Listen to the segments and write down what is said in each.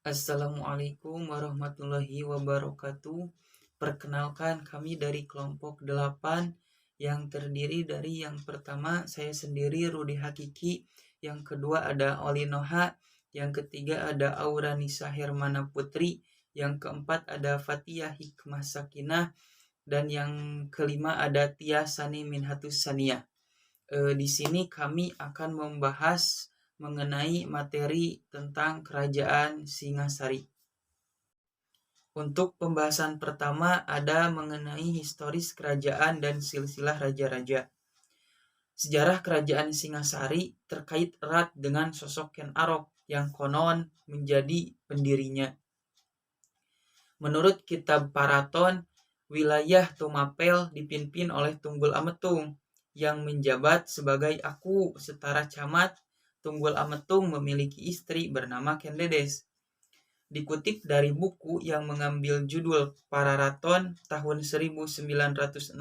Assalamualaikum warahmatullahi wabarakatuh. Perkenalkan, kami dari kelompok 8 yang terdiri dari yang pertama saya sendiri Rudi Hakiki, yang kedua ada Oli Noha, yang ketiga ada Auranisa Hermana Putri, yang keempat ada Fathia Hikmah Sakinah, dan yang kelima ada Tia Sani Minhatus Sania. Di sini kami akan membahas mengenai materi tentang Kerajaan Singasari. Untuk pembahasan pertama ada mengenai historis kerajaan dan silsilah raja-raja. Sejarah Kerajaan Singasari terkait erat dengan sosok Ken Arok yang konon menjadi pendirinya. Menurut kitab Paraton, wilayah Tumapel dipimpin oleh Tunggul Ametung yang menjabat sebagai Aku setara camat. Tunggul Ametung memiliki istri bernama Kendedes. Dikutip dari buku yang mengambil judul Pararaton tahun 1965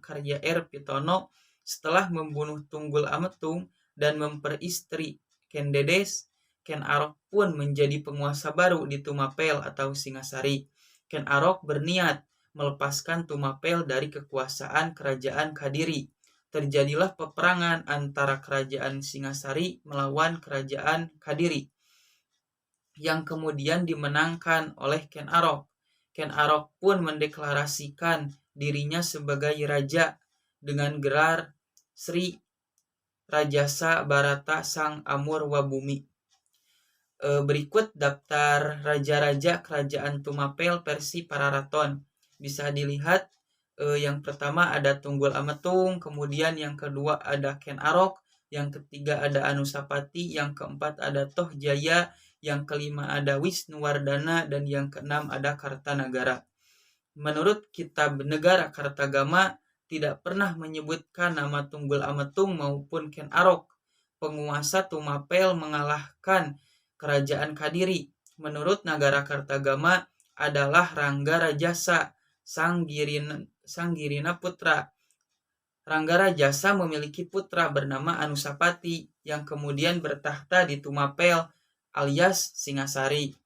karya R. Pitono, setelah membunuh Tunggul Ametung dan memperistri Kendedes, Ken Arok pun menjadi penguasa baru di Tumapel atau Singasari. Ken Arok berniat melepaskan Tumapel dari kekuasaan kerajaan Kadiri. Terjadilah peperangan antara kerajaan Singasari melawan kerajaan Kadiri, yang kemudian dimenangkan oleh Ken Arok. Ken Arok pun mendeklarasikan dirinya sebagai raja dengan gelar Sri Rajasa Barata Sang Amur Wabumi. Berikut daftar raja-raja kerajaan Tumapel versi Pararaton. Bisa dilihat, yang pertama ada Tunggul Ametung, kemudian yang kedua ada Ken Arok, yang ketiga ada Anusapati, yang keempat ada Toh Jaya, yang kelima ada Wisnuwardana, dan yang keenam ada Kartanagara. Menurut kitab Negara Kartagama, tidak pernah menyebutkan nama Tunggul Ametung maupun Ken Arok. Penguasa Tumapel mengalahkan kerajaan Kadiri. Menurut Nagara Kartagama adalah Rangga Rajasa, Sang Girina Putra. Rangga Rajasa memiliki putra bernama Anusapati yang kemudian bertahta di Tumapel alias Singasari.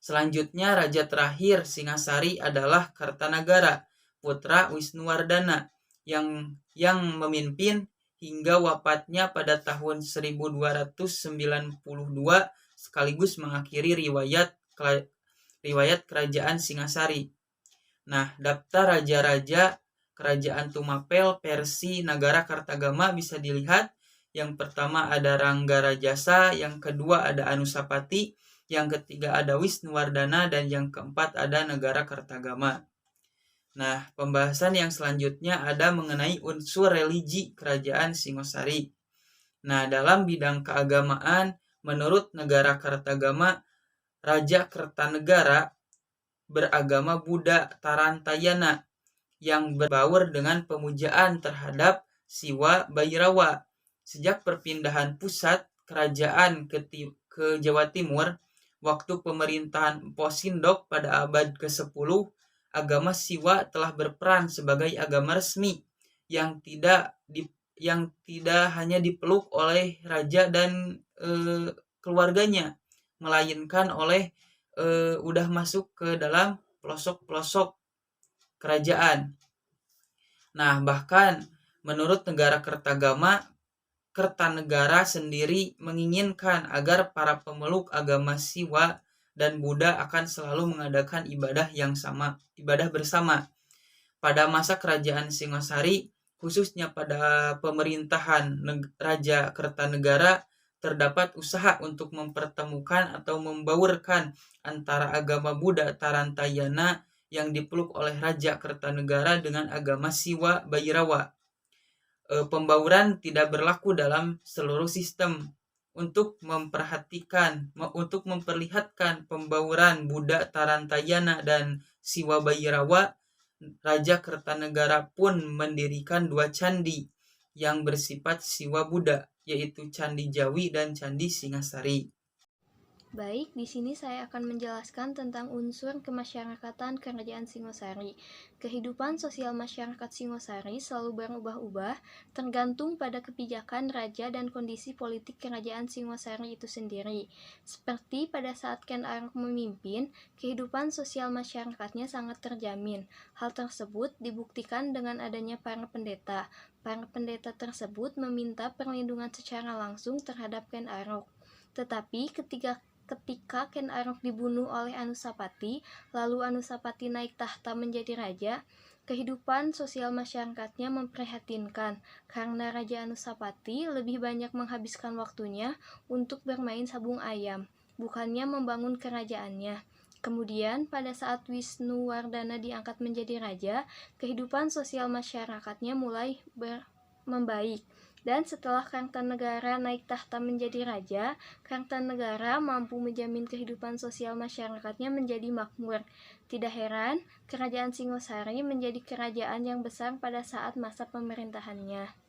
Selanjutnya raja terakhir Singasari adalah Kartanagara, putra Wisnuwardana yang memimpin hingga wafatnya pada tahun 1292 sekaligus mengakhiri riwayat kerajaan Singasari. Nah, daftar raja-raja kerajaan Tumapel versi Nagara Kartagama bisa dilihat. Yang pertama ada Rangga Rajasa, yang kedua ada Anusapati, yang ketiga ada Wisnuwardana, dan yang keempat ada Nagara Kartagama. Nah, pembahasan yang selanjutnya ada mengenai unsur religi kerajaan Singosari. Nah, dalam bidang keagamaan, menurut Nagara Kartagama, Raja Kertanegara beragama Buddha Tarantayana yang berbaur dengan pemujaan terhadap Siwa Bhairawa. Sejak perpindahan pusat kerajaan ke Jawa Timur, waktu pemerintahan Empu Sindok pada abad ke-10, agama Siwa telah berperan sebagai agama resmi yang tidak hanya dipeluk oleh raja dan keluarganya, melainkan oleh udah masuk ke dalam pelosok-pelosok kerajaan. Nah, bahkan menurut Negara Kertanegara sendiri menginginkan agar para pemeluk agama Siwa dan Buddha akan selalu mengadakan ibadah bersama. Pada masa kerajaan Singosari, khususnya pada pemerintahan Raja Kertanegara, terdapat usaha untuk mempertemukan atau membaurkan antara agama Buddha Tarantayana yang dipeluk oleh Raja Kertanegara dengan agama Siwa Bhairawa. Pembauran tidak berlaku dalam seluruh sistem. Untuk memperlihatkan pembauran Buddha Tarantayana dan Siwa Bhairawa, Raja Kertanegara pun mendirikan 2 candi yang bersifat Siwa Buddha, yaitu Candi Jawi dan Candi Singasari. Baik, di sini saya akan menjelaskan tentang unsur kemasyarakatan Kerajaan Singosari. Kehidupan sosial masyarakat Singosari selalu berubah-ubah, tergantung pada kebijakan raja dan kondisi politik Kerajaan Singosari itu sendiri. Seperti pada saat Ken Arok memimpin, kehidupan sosial masyarakatnya sangat terjamin. Hal tersebut dibuktikan dengan adanya para pendeta. Para pendeta tersebut meminta perlindungan secara langsung terhadap Ken Arok. Tetapi ketika Ken Arok dibunuh oleh Anusapati, lalu Anusapati naik tahta menjadi raja, kehidupan sosial masyarakatnya memprihatinkan karena Raja Anusapati lebih banyak menghabiskan waktunya untuk bermain sabung ayam, bukannya membangun kerajaannya. Kemudian, pada saat Wisnuwardana diangkat menjadi raja, kehidupan sosial masyarakatnya mulai membaik. Dan setelah Kartanegara naik tahta menjadi raja, Kartanegara mampu menjamin kehidupan sosial masyarakatnya menjadi makmur. Tidak heran, kerajaan Singosari menjadi kerajaan yang besar pada saat masa pemerintahannya.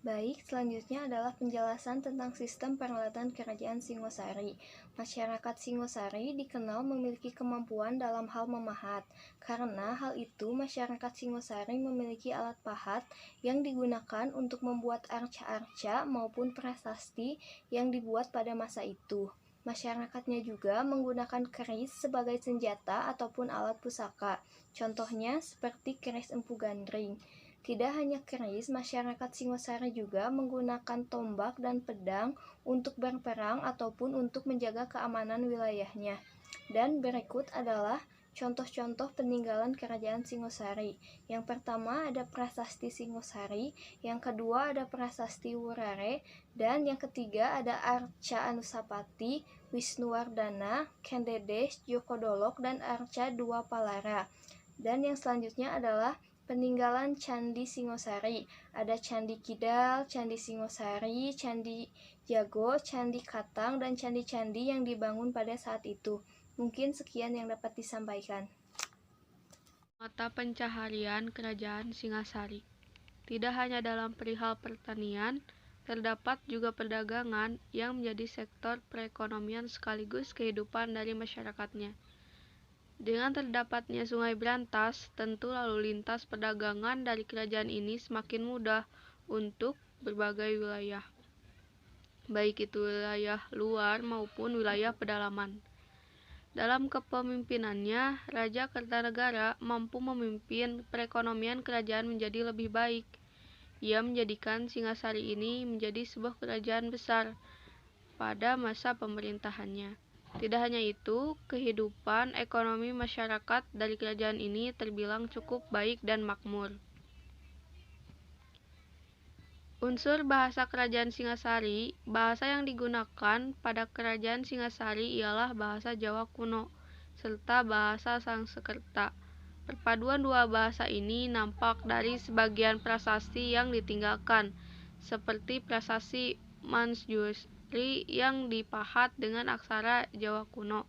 Baik, selanjutnya adalah penjelasan tentang sistem peralatan kerajaan Singosari. Masyarakat Singosari dikenal memiliki kemampuan dalam hal memahat. Karena hal itu, masyarakat Singosari memiliki alat pahat yang digunakan untuk membuat arca-arca maupun prasasti yang dibuat pada masa itu. Masyarakatnya juga menggunakan keris sebagai senjata ataupun alat pusaka. Contohnya seperti keris Empu Gandring. Tidak hanya keris, masyarakat Singosari juga menggunakan tombak dan pedang untuk berperang ataupun untuk menjaga keamanan wilayahnya. Dan berikut adalah contoh-contoh peninggalan kerajaan Singosari. Yang pertama ada prasasti Singosari, yang kedua ada prasasti Wurare, dan yang ketiga ada Arca Anusapati, Wisnuwardana, Kendedes, Jokodolok, dan Arca Dua Palara. Dan yang selanjutnya adalah peninggalan Candi Singosari. Ada Candi Kidal, Candi Singosari, Candi Jago, Candi Katang, dan candi-candi yang dibangun pada saat itu. Mungkin sekian yang dapat disampaikan. Mata pencaharian Kerajaan Singasari. Tidak hanya dalam perihal pertanian, terdapat juga perdagangan yang menjadi sektor perekonomian sekaligus kehidupan dari masyarakatnya. Dengan terdapatnya Sungai Brantas, tentu lalu lintas perdagangan dari kerajaan ini semakin mudah untuk berbagai wilayah, baik itu wilayah luar maupun wilayah pedalaman. Dalam kepemimpinannya, Raja Kertanegara mampu memimpin perekonomian kerajaan menjadi lebih baik. Ia menjadikan Singasari ini menjadi sebuah kerajaan besar pada masa pemerintahannya. Tidak hanya itu, kehidupan ekonomi masyarakat dari kerajaan ini terbilang cukup baik dan makmur. Unsur bahasa kerajaan Singasari. Bahasa yang digunakan pada kerajaan Singasari ialah bahasa Jawa kuno, serta bahasa Sanskerta. Perpaduan dua bahasa ini nampak dari sebagian prasasti yang ditinggalkan, seperti prasasti Manjusri yang dipahat dengan aksara Jawa kuno,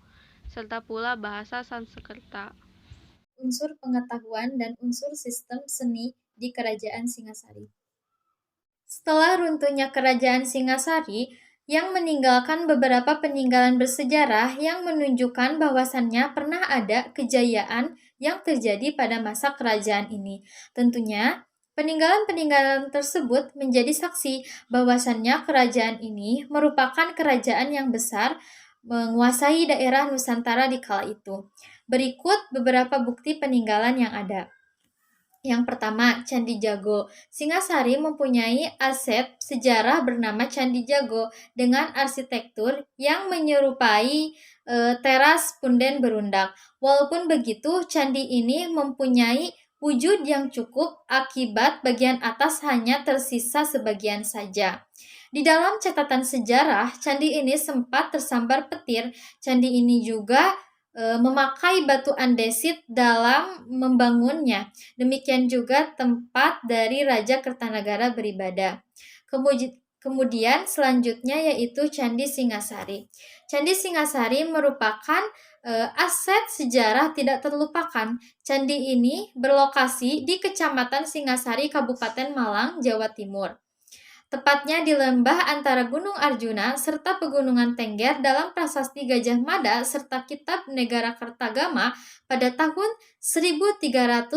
serta pula bahasa Sanskerta. Unsur pengetahuan dan unsur sistem seni di Kerajaan Singasari. Setelah runtuhnya Kerajaan Singasari, yang meninggalkan beberapa peninggalan bersejarah yang menunjukkan bahwasannya pernah ada kejayaan yang terjadi pada masa kerajaan ini. Tentunya, peninggalan-peninggalan tersebut menjadi saksi bahwasannya kerajaan ini merupakan kerajaan yang besar menguasai daerah Nusantara di kala itu. Berikut beberapa bukti peninggalan yang ada. Yang pertama, Candi Jago. Singasari mempunyai aset sejarah bernama Candi Jago dengan arsitektur yang menyerupai teras punden berundak. Walaupun begitu, candi ini mempunyai wujud yang cukup akibat bagian atas hanya tersisa sebagian saja. Di dalam catatan sejarah, candi ini sempat tersambar petir. Candi ini juga memakai batu andesit dalam membangunnya. Demikian juga tempat dari Raja Kertanegara beribadah. Kemudian selanjutnya yaitu Candi Singasari. Candi Singasari merupakan aset sejarah tidak terlupakan. Candi ini berlokasi di Kecamatan Singasari, Kabupaten Malang, Jawa Timur. tepatnya di lembah antara Gunung Arjuna serta Pegunungan Tengger dalam Prasasti Gajah Mada serta Kitab Negara Kertagama pada tahun 1351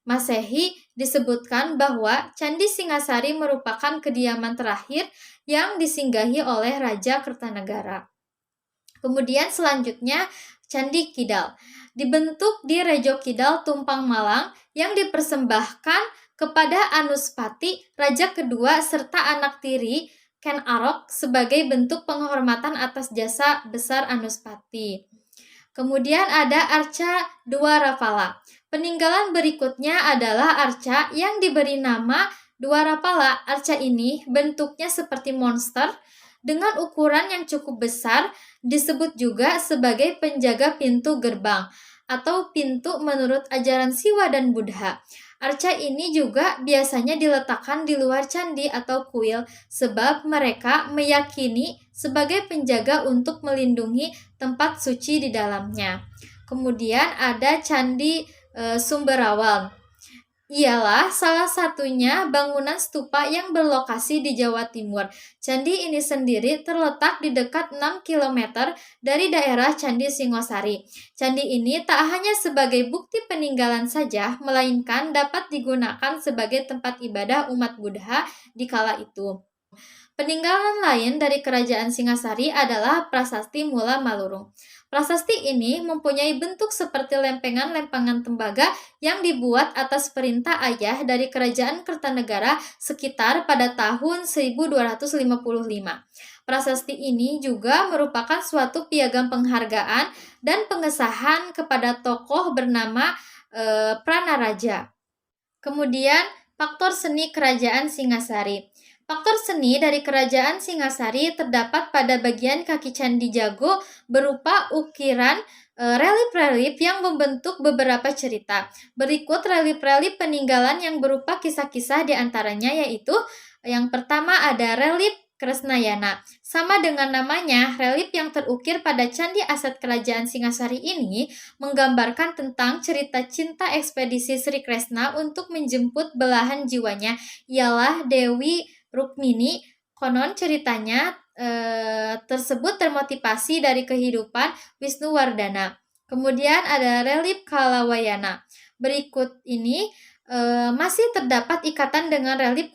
Masehi disebutkan bahwa Candi Singasari merupakan kediaman terakhir yang disinggahi oleh Raja Kertanegara. Kemudian selanjutnya Candi Kidal dibentuk di Rejo Kidal, Tumpang Malang yang dipersembahkan kepada Anuspati, Raja kedua serta anak tiri Ken Arok sebagai bentuk penghormatan atas jasa besar Anuspati. Kemudian ada Arca Dwarapala. Peninggalan berikutnya adalah arca yang diberi nama Dwarapala. Arca ini bentuknya seperti monster dengan ukuran yang cukup besar, disebut juga sebagai penjaga pintu gerbang atau pintu menurut ajaran Siwa dan Buddha. Arca ini juga biasanya diletakkan di luar candi atau kuil sebab mereka meyakini sebagai penjaga untuk melindungi tempat suci di dalamnya. Kemudian ada Candi Sumberawal. Ialah salah satunya bangunan stupa yang berlokasi di Jawa Timur. Candi ini sendiri terletak di dekat 6 km dari daerah Candi Singosari. Candi ini tak hanya sebagai bukti peninggalan saja, melainkan dapat digunakan sebagai tempat ibadah umat Buddha di kala itu. Peninggalan lain dari Kerajaan Singasari adalah Prasasti Mula Malurung. Prasasti ini mempunyai bentuk seperti lempengan-lempengan tembaga yang dibuat atas perintah ayah dari Kerajaan Kertanegara sekitar pada tahun 1255. Prasasti ini juga merupakan suatu piagam penghargaan dan pengesahan kepada tokoh bernama Pranaraja. Kemudian, faktor seni Kerajaan Singasari. Faktor seni dari Kerajaan Singasari terdapat pada bagian kaki Candi Jago berupa ukiran relief-relief yang membentuk beberapa cerita. Berikut relief-relief peninggalan yang berupa kisah-kisah diantaranya yaitu yang pertama ada relief Kresnayana. Sama dengan namanya, relief yang terukir pada Candi Aset Kerajaan Singasari ini menggambarkan tentang cerita cinta ekspedisi Sri Kresna untuk menjemput belahan jiwanya, ialah Dewi Rukmini. Konon ceritanya tersebut termotivasi dari kehidupan Wisnuwardana. Kemudian ada relief Kalawayana. Berikut ini masih terdapat ikatan dengan relief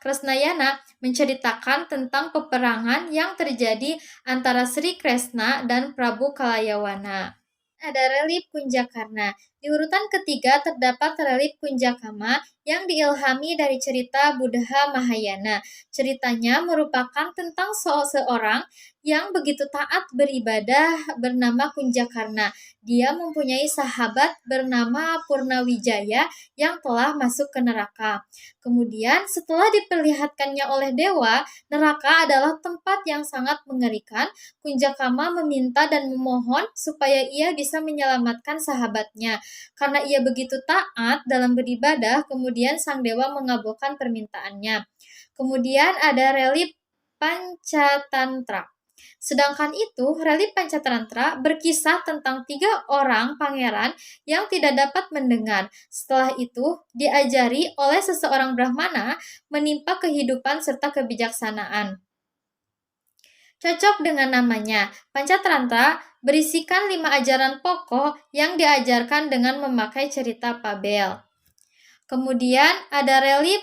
Kresnayana menceritakan tentang peperangan yang terjadi antara Sri Kresna dan Prabu Kalayawana. Ada relief Kunjakarna. Di urutan ketiga terdapat relief Kunjakama yang diilhami dari cerita Buddha Mahayana. Ceritanya merupakan tentang seorang yang begitu taat beribadah bernama Kunjakarna. Dia mempunyai sahabat bernama Purnawijaya yang telah masuk ke neraka. Kemudian setelah diperlihatkannya oleh dewa, neraka adalah tempat yang sangat mengerikan. Kunjakama meminta dan memohon supaya ia bisa menyelamatkan sahabatnya. Karena ia begitu taat dalam beribadah, kemudian sang dewa mengabulkan permintaannya. Kemudian ada relief Pancatantra. Sedangkan itu, relief Pancatantra berkisah tentang 3 orang pangeran yang tidak dapat mendengar. Setelah itu, diajari oleh seseorang Brahmana menimpa kehidupan serta kebijaksanaan. Cocok dengan namanya, Pancatantra berisikan 5 ajaran pokok yang diajarkan dengan memakai cerita Pabel. Kemudian ada relief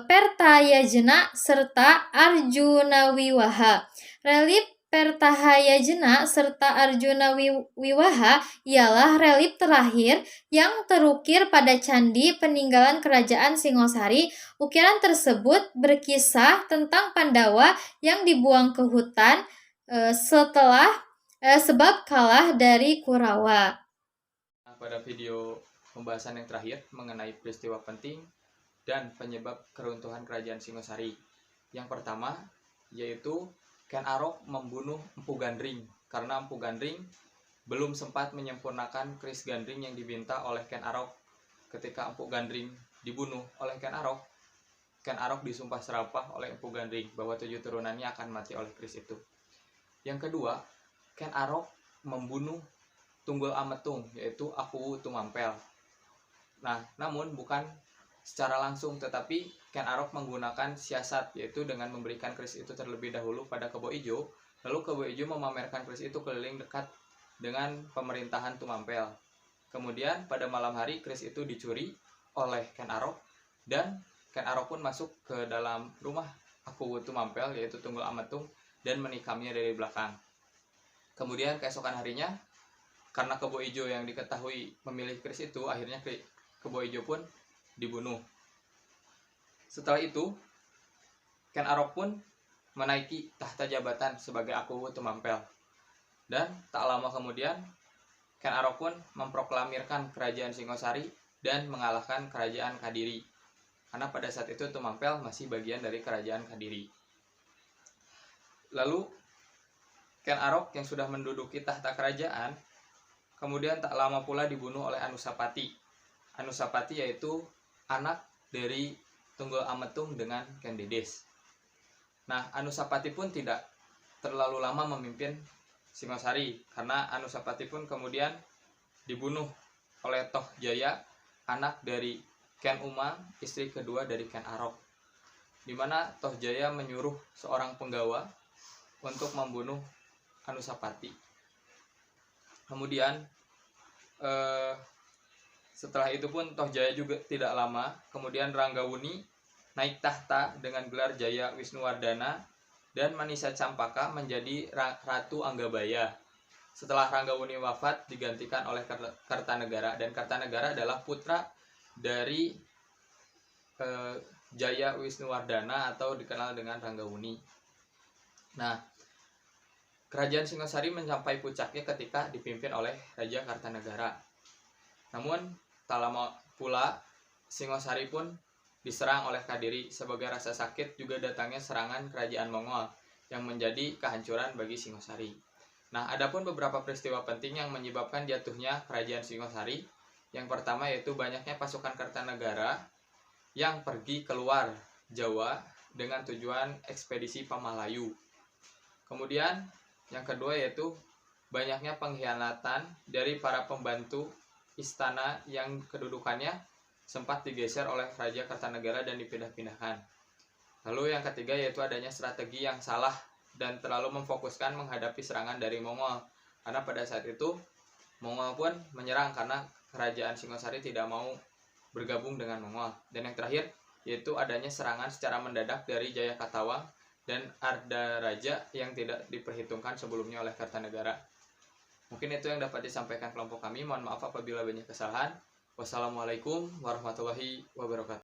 Pertayajena serta Arjuna Wiwaha. Relief Pertahayajena serta Arjuna Wiwaha ialah relief terakhir yang terukir pada candi peninggalan Kerajaan Singosari. Ukiran tersebut berkisah tentang Pandawa yang dibuang ke hutan sebab kalah dari Kurawa. Pada video pembahasan yang terakhir mengenai peristiwa penting dan penyebab keruntuhan Kerajaan Singosari. Yang pertama yaitu Ken Arok membunuh Empu Gandring karena Empu Gandring belum sempat menyempurnakan keris gandring yang diminta oleh Ken Arok. Ketika Empu Gandring dibunuh oleh Ken Arok disumpah serapah oleh Empu Gandring bahwa 7 turunannya akan mati oleh keris itu. Yang kedua, Ken Arok membunuh Tunggul Ametung yaitu Aku Tumampel. Nah, namun bukan secara langsung, tetapi Ken Arok menggunakan siasat, yaitu dengan memberikan keris itu terlebih dahulu pada Kebo Ijo, lalu Kebo Ijo memamerkan keris itu keliling dekat dengan pemerintahan Tumampel. Kemudian pada malam hari keris itu dicuri oleh Ken Arok, dan Ken Arok pun masuk ke dalam rumah Aku Tumampel, yaitu Tunggul Ametung, dan menikamnya dari belakang. Kemudian keesokan harinya, karena Kebo Ijo yang diketahui memilih keris itu, akhirnya Kebo Ijo pun dibunuh. Setelah itu, Ken Arok pun menaiki tahta jabatan sebagai Aku Tumampel. Dan tak lama kemudian, Ken Arok pun memproklamirkan kerajaan Singosari dan mengalahkan kerajaan Kadiri. Karena pada saat itu Tumampel masih bagian dari kerajaan Kadiri. Lalu Ken Arok yang sudah menduduki tahta kerajaan kemudian tak lama pula dibunuh oleh Anusapati. Anusapati yaitu anak dari Tunggul Ametung dengan Ken Dedes. Nah, Anusapati pun tidak terlalu lama memimpin Singosari, karena Anusapati pun kemudian dibunuh oleh Toh Jaya, anak dari Ken Umang, istri kedua dari Ken Arok, di mana Toh Jaya menyuruh seorang penggawa untuk membunuh Anusapati. Kemudian setelah itu pun Toh Jaya juga tidak lama, kemudian Ranggawuni naik tahta dengan gelar Jaya Wisnuwardana, dan Manisa Campaka menjadi Ratu Anggabaya. Setelah Ranggawuni wafat digantikan oleh Kartanegara, dan Kartanegara adalah putra dari Jaya Wisnuwardana atau dikenal dengan Ranggawuni. Nah, kerajaan Singosari mencapai puncaknya ketika dipimpin oleh Raja Kartanegara. Namun tak lama pula Singosari pun diserang oleh Kadiri. Sebagai rasa sakit juga datangnya serangan kerajaan Mongol yang menjadi kehancuran bagi Singosari. Nah, adapun beberapa peristiwa penting yang menyebabkan jatuhnya kerajaan Singosari. Yang pertama yaitu banyaknya pasukan Kartanegara yang pergi keluar Jawa dengan tujuan ekspedisi Pamalayu. Kemudian yang kedua yaitu banyaknya pengkhianatan dari para pembantu istana yang kedudukannya sempat digeser oleh Raja Kartanegara dan dipindah-pindahkan. Lalu yang ketiga yaitu adanya strategi yang salah dan terlalu memfokuskan menghadapi serangan dari Mongol. Karena pada saat itu Mongol pun menyerang karena kerajaan Singosari tidak mau bergabung dengan Mongol. Dan yang terakhir yaitu adanya serangan secara mendadak dari Jayakatawang dan Arda Raja yang tidak diperhitungkan sebelumnya oleh Kartanegara. Mungkin itu yang dapat disampaikan kelompok kami. Mohon maaf apabila banyak kesalahan. Wassalamualaikum warahmatullahi wabarakatuh.